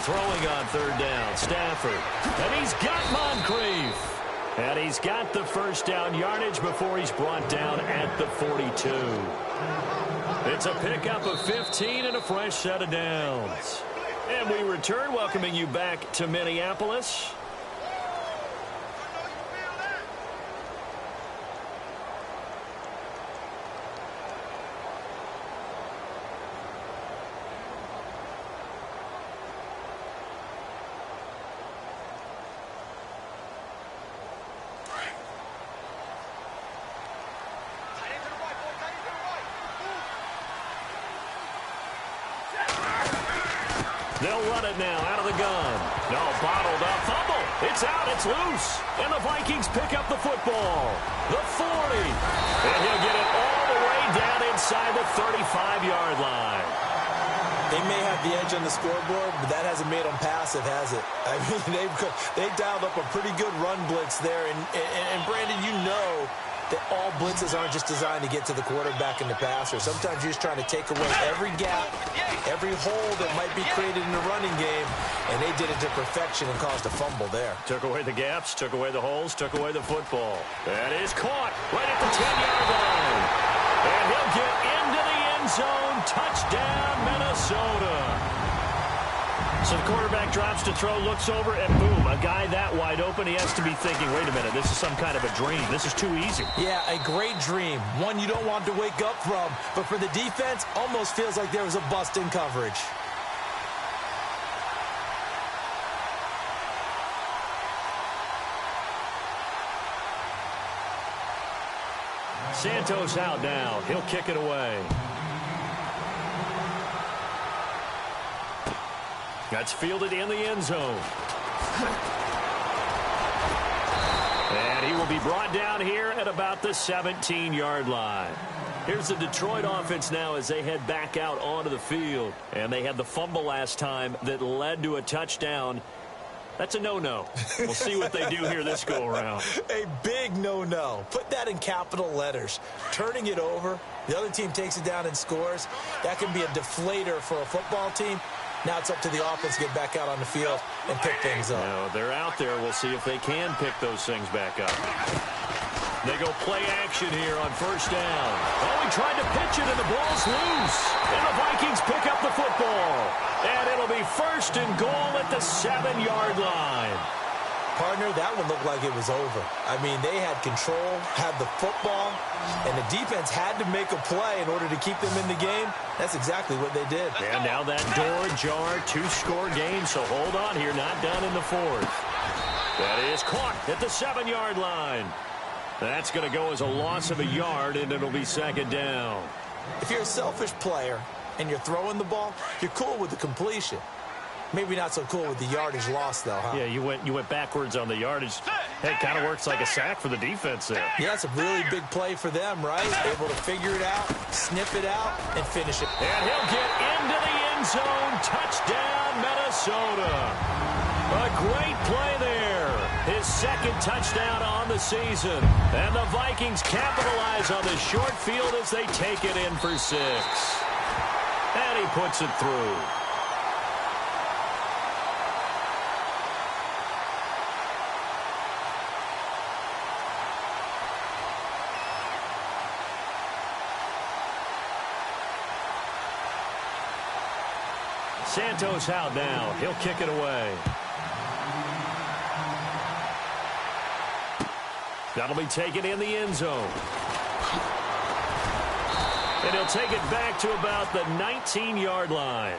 Throwing on 3rd down, Stafford. And he's got Moncrief. And he's got the first down yardage before he's brought down at the 42. It's a pickup of 15 and a fresh set of downs. And we return, welcoming you back to Minneapolis. They'll run it now out of the gun. No, bottled up. Fumble. It's out. It's loose. And the Vikings pick up the football. The 40. And he'll get it all the way down inside the 35-yard line. They may have the edge on the scoreboard, but that hasn't made them passive, has it? I mean, they've dialed up a pretty good run blitz there. And Brandon, you know that all blitzes aren't just designed to get to the quarterback and the passer. Sometimes you're just trying to take away every gap, every hole that might be created in the running game, and they did it to perfection and caused a fumble there. Took away the gaps, took away the holes, took away the football. That is caught right at the 10-yard line. And he'll get into the end zone. Touchdown, Minnesota. So the quarterback drops to throw, looks over, and boom, a guy that wide open, he has to be thinking, wait a minute, this is some kind of a dream. This is too easy. Yeah, a great dream. One you don't want to wake up from. But for the defense, almost feels like there was a bust in coverage. Santos out now. He'll kick it away. That's fielded in the end zone. And he will be brought down here at about the 17-yard line. Here's the Detroit offense now as they head back out onto the field. And they had the fumble last time that led to a touchdown. That's a no-no. We'll see what they do here this go-around. A big no-no. Put that in capital letters. Turning it over, the other team takes it down and scores. That can be a deflator for a football team. Now it's up to the offense to get back out on the field and pick things up. Now, they're out there. We'll see if they can pick those things back up. They go play action here on first down. Oh, he tried to pitch it, and the ball's loose. And the Vikings pick up the football. And it'll be first and goal at the 7-yard line. Partner, that one looked like it was over. I mean, they had control, had the football, and the defense had to make a play in order to keep them in the game. That's exactly what they did. And now that door ajar, 2-score game, so hold on here, not done in the fourth. That is caught at the 7-yard line. That's going to go as a loss of a yard, and it'll be second down. If you're a selfish player and you're throwing the ball, you're cool with the completion. Maybe not so cool with the yardage loss, though, huh? Yeah, you went backwards on the yardage. Hey, it kind of works like a sack for the defense there. Yeah, it's a really big play for them, right? Able to figure it out, snip it out, and finish it. And he'll get into the end zone. Touchdown, Minnesota. A great play there. His second touchdown on the season. And the Vikings capitalize on the short field as they take it in for 6. And he puts it through. Santos out now. He'll kick it away. That'll be taken in the end zone. And he'll take it back to about the 19-yard line.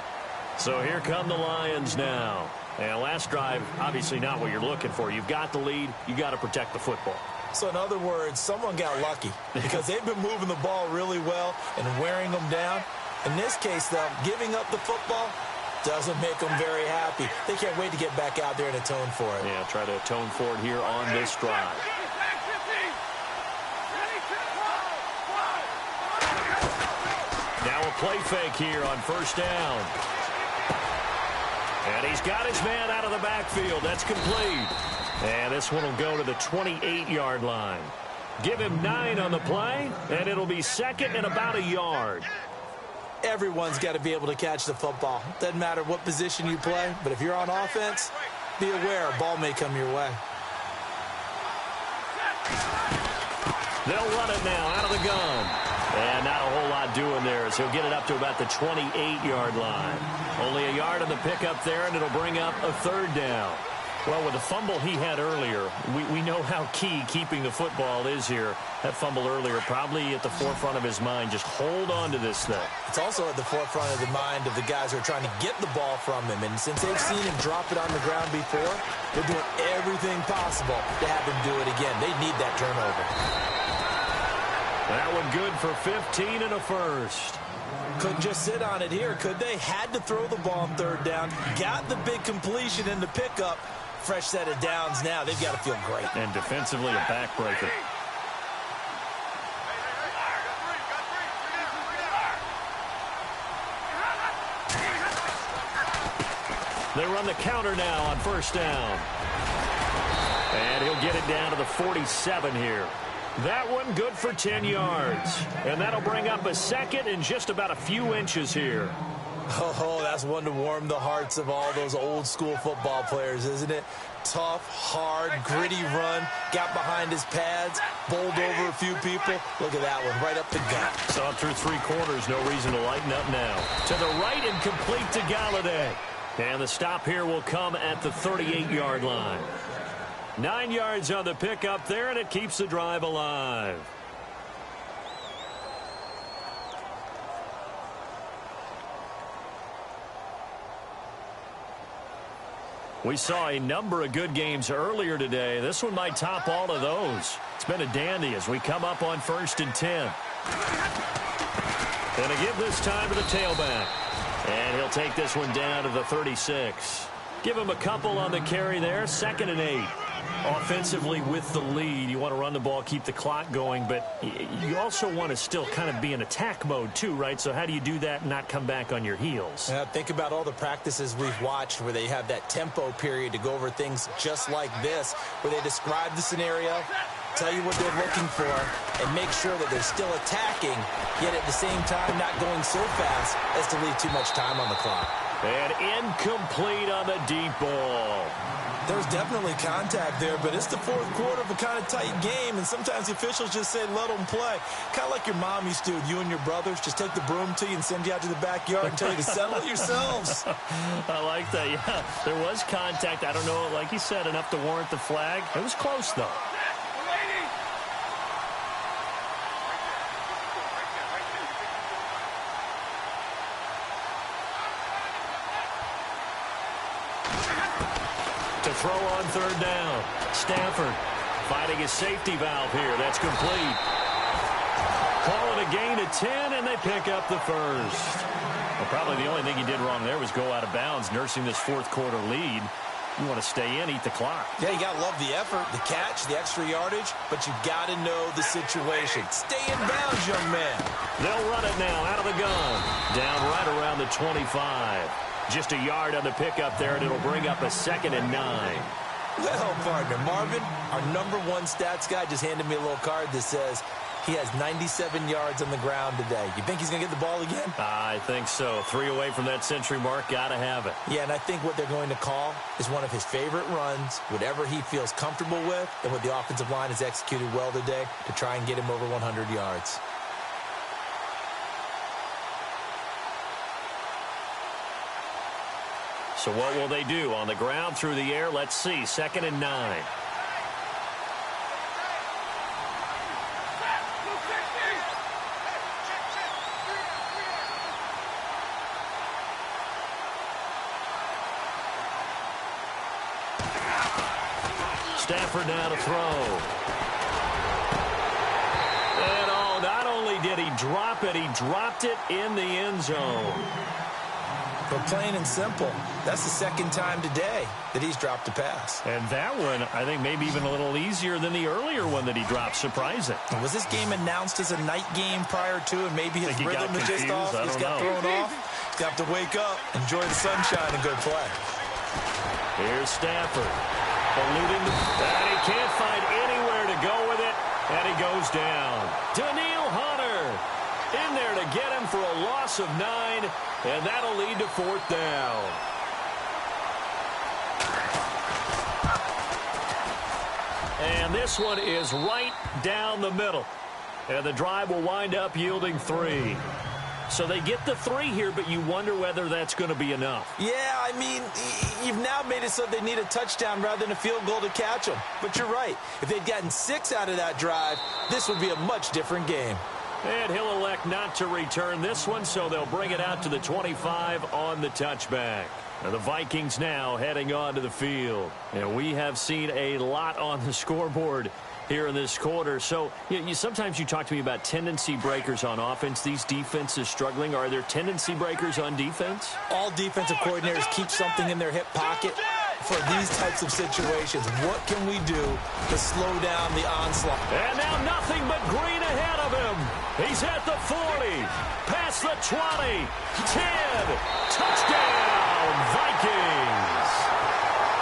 So here come the Lions now. And last drive, obviously not what you're looking for. You've got the lead. You got to protect the football. So in other words, someone got lucky because they've been moving the ball really well and wearing them down. In this case, though, giving up the football doesn't make them very happy. They can't wait to get back out there and atone for it. Yeah, try to atone for it here on this drive. Now a play fake here on first down. And he's got his man out of the backfield. That's complete. And this one will go to the 28-yard line. Give him 9 on the play, and it'll be second and about a yard. Everyone's got to be able to catch the football. Doesn't matter what position you play, but if you're on offense, be aware a ball may come your way. They'll run it now out of the gun. And not a whole lot doing there as he'll get it up to about the 28-yard line. Only a yard on the pickup there, and it'll bring up a third down. Well, with the fumble he had earlier, we know how key keeping the football is here. That fumble earlier probably at the forefront of his mind. Just hold on to this thing. It's also at the forefront of the mind of the guys who are trying to get the ball from him. And since they've seen him drop it on the ground before, they're doing everything possible to have him do it again. They need that turnover. That one good for 15 and a first. Couldn't just sit on it here, could they? Had to throw the ball on third down. Got the big completion in the pickup. Fresh set of downs now. They've got to feel great. And defensively, a backbreaker. They run the counter now on first down. And he'll get it down to the 47 here. That one good for 10 yards. And that'll bring up a second in just about a few inches here. Oh, that's one to warm the hearts of all those old school football players, isn't it? Tough, hard, gritty run. Got behind his pads, bowled over a few people. Look at that one, right up the gut. Saw through 3 quarters, no reason to lighten up now. To the right and complete to Galladay. And the stop here will come at the 38-yard line. 9 yards on the pickup there, and it keeps the drive alive. We saw a number of good games earlier today. This one might top all of those. It's been a dandy as we come up on 1st and 10. And a give this time to the tailback. And he'll take this one down to the 36. Give him a couple on the carry there. 2nd and 8. Offensively with the lead, you want to run the ball, keep the clock going, but you also want to still kind of be in attack mode too, right? So how do you do that and not come back on your heels? Think about all the practices we've watched where they have that tempo period to go over things just like this, where they describe the scenario, tell you what they're looking for, and make sure that they're still attacking, yet at the same time not going so fast as to leave too much time on the clock. And incomplete on the deep ball. There's definitely contact there, but it's the fourth quarter of a kind of tight game, and sometimes the officials just say, let them play. Kind of like your mom used to, you and your brothers, just take the broom to you and send you out to the backyard and tell you to settle it yourselves. I like that, yeah. There was contact. I don't know, like you said, enough to warrant the flag. It was close, though. To throw on third down. Stafford finding his safety valve here. That's complete. Call it a gain of 10, and they pick up the first. Well, probably the only thing he did wrong there was go out of bounds, nursing this fourth quarter lead. You want to stay in, eat the clock. Yeah, you got to love the effort, the catch, the extra yardage, but you got to know the situation. Stay in bounds, young man. They'll run it now out of the gun. Down right around the 25. Just a yard on the pickup there, and it'll bring up a 2nd and 9. Well, partner, Marvin, our #1 stats guy just handed me a little card that says he has 97 yards on the ground today. You think he's going to get the ball again? I think so. 3 away from that century mark. Got to have it. Yeah, and I think what they're going to call is one of his favorite runs, whatever he feels comfortable with, and what the offensive line has executed well today to try and get him over 100 yards. So what will they do? On the ground, through the air, let's see. 2nd and 9. Stafford now to throw. And oh, not only did he drop it, he dropped it in the end zone. But plain and simple, that's the second time today that he's dropped a pass. And that one, I think, maybe even a little easier than the earlier one that he dropped. Surprising. Was this game announced as a night game prior to, and maybe his rhythm is just off? He's got thrown off. He's got to wake up, enjoy the sunshine, and go play. Here's Stafford. Eluding, and he can't find anywhere to go with it, and he goes down. Daniil Hunter in there to get him for a loss of 9, and that'll lead to 4th down. And this one is right down the middle, and the drive will wind up yielding 3. So they get the 3 here, but you wonder whether that's going to be enough. Yeah, I mean, you've now made it so they need a touchdown rather than a field goal to catch them. But you're right. If they'd gotten 6 out of that drive, this would be a much different game. And he'll elect not to return this one, so they'll bring it out to the 25 on the touchback. Now the Vikings now heading onto the field. And we have seen a lot on the scoreboard here in this quarter. So sometimes you talk to me about tendency breakers on offense. These defenses struggling. Are there tendency breakers on defense? All defensive coordinators keep something in their hip pocket for these types of situations. What can we do to slow down the onslaught? And now nothing but green ahead of him. He's at the 40, past the 20, 10, touchdown, Vikings.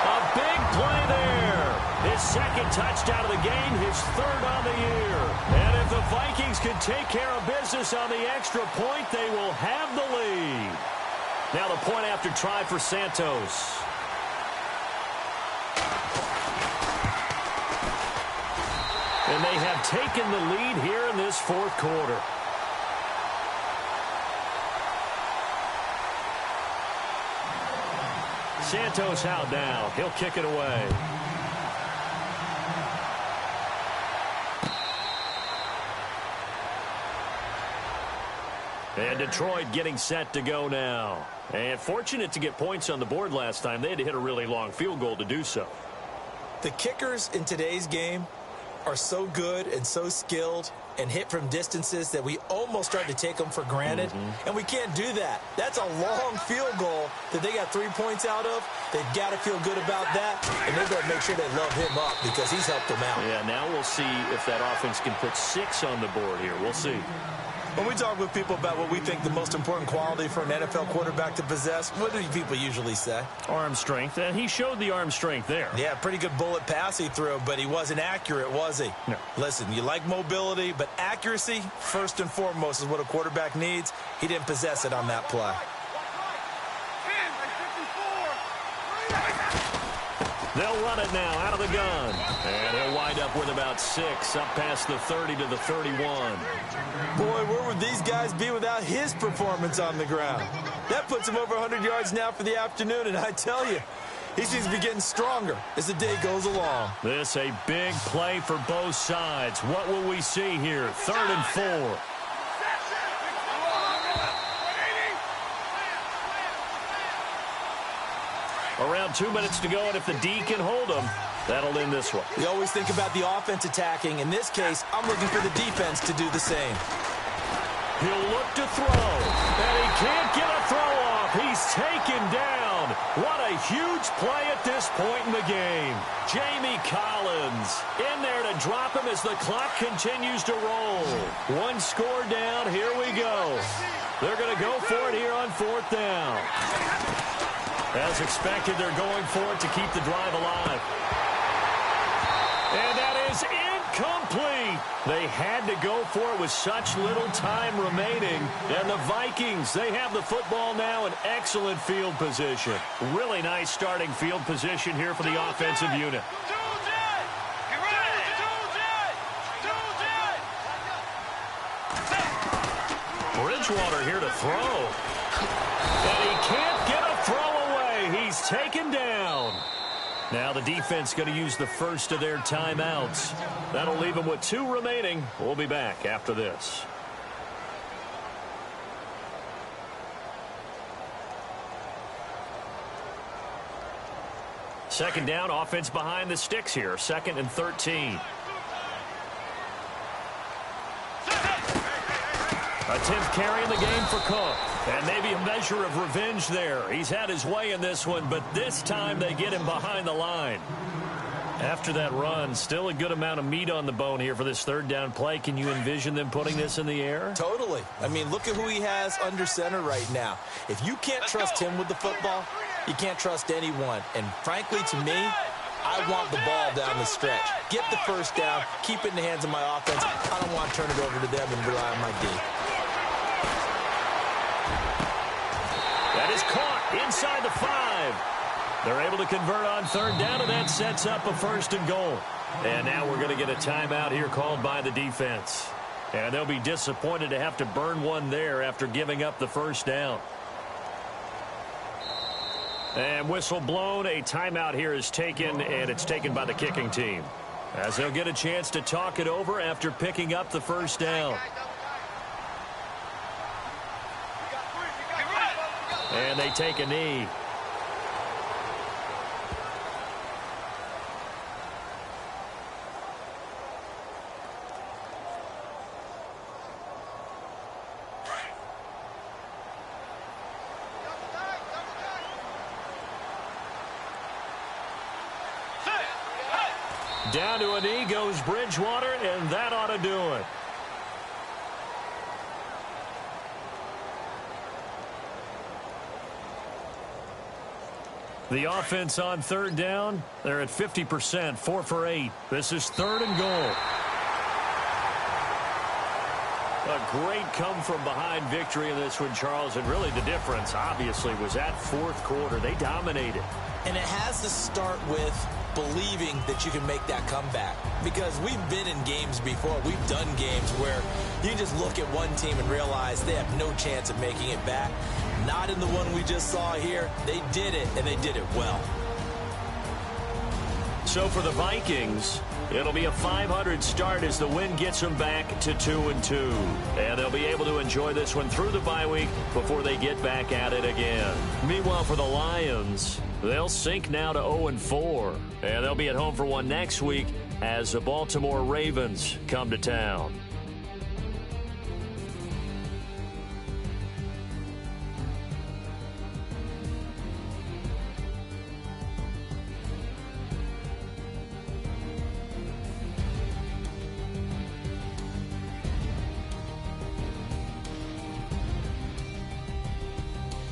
A big play there. His 2nd touchdown of the game, his 3rd on the year. And if the Vikings can take care of business on the extra point, they will have the lead. Now the point after try for Santos. And they have taken the lead here in this 4th quarter. Santos out now. He'll kick it away. And Detroit getting set to go now. And fortunate to get points on the board last time. They had to hit a really long field goal to do so. The kickers in today's game are so good and so skilled and hit from distances that we almost start to take them for granted. And we can't do that. That's a long field goal that they got 3 points out of. They've got to feel good about that, and they better make sure they love him up because he's helped them out. Yeah, now we'll see if that offense can put 6 on the board here. We'll see. When we talk with people about what we think the most important quality for an NFL quarterback to possess, what do people usually say? Arm strength, and he showed the arm strength there. Yeah, pretty good bullet pass he threw, but he wasn't accurate, was he? No. Listen, you like mobility, but accuracy, first and foremost, is what a quarterback needs. He didn't possess it on that play. They'll run it now out of the gun. And he'll wind up with about 6, up past the 30 to the 31. Boy, where would these guys be without his performance on the ground? That puts him over 100 yards now for the afternoon, and I tell you, he seems to be getting stronger as the day goes along. This a big play for both sides. What will we see here? 3rd and 4. Around 2 minutes to go, and if the D can hold them, that'll end this one. We always think about the offense attacking. In this case, I'm looking for the defense to do the same. He'll look to throw, and he can't get a throw off. He's taken down. What a huge play at this point in the game. Jamie Collins in there to drop him as the clock continues to roll. 1 score down. Here we go. They're going to go for it here on 4th down. As expected, they're going for it to keep the drive alive. And that is incomplete. They had to go for it with such little time remaining. And the Vikings, they have the football now in excellent field position. Really nice starting field position here for the offensive unit. Bridgewater here to throw. And he can't get a throw away. He's taken down. Now the defense going to use the first of their timeouts. That'll leave them with 2 remaining. We'll be back after this. Second down, offense behind the sticks here. 2nd and 13. A 10th carry in the game for Cook. And maybe a measure of revenge there. He's had his way in this one, but this time they get him behind the line. After that run, still a good amount of meat on the bone here for this 3rd down play. Can you envision them putting this in the air? Totally. I mean, look at who he has under center right now. If you can't trust him with the football, you can't trust anyone. And frankly, to me, I want the ball down the stretch. Get the first down, keep it in the hands of my offense. I don't want to turn it over to them and rely on my D. That is caught inside the 5. They're able to convert on 3rd down, and that sets up a 1st and goal. And now we're going to get a timeout here called by the defense. And they'll be disappointed to have to burn one there after giving up the 1st down. And whistle blown. A timeout here is taken, and it's taken by the kicking team, as they'll get a chance to talk it over after picking up the 1st down. And they take a knee. Down to a knee goes Bridgewater, and that ought to do it. The offense on 3rd down, they're at 50%, 4 for 8. This is 3rd and goal. A great come-from-behind victory in this one, Charles, and really the difference, obviously, was that 4th quarter. They dominated. And it has to start with believing that you can make that comeback. Because we've been in games before. We've done games where you just look at one team and realize they have no chance of making it back. Not in the one we just saw here. They did it, and they did it well. So for the Vikings, it'll be a 500 start as the win gets them back to 2-2. And they'll be able to enjoy this one through the bye week before they get back at it again. Meanwhile, for the Lions, they'll sink now to 0-4. And they'll be at home for one next week as the Baltimore Ravens come to town.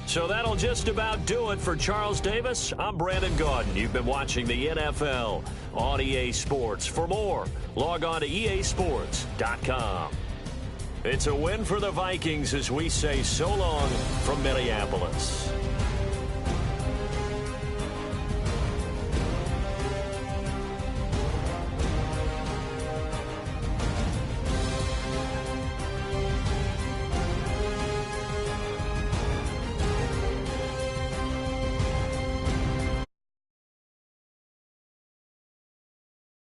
So that'll just about do it for Charles Davis. I'm Brandon Gaudin. You've been watching the NFL on EA Sports. For more, log on to easports.com. It's a win for the Vikings as we say so long from Minneapolis.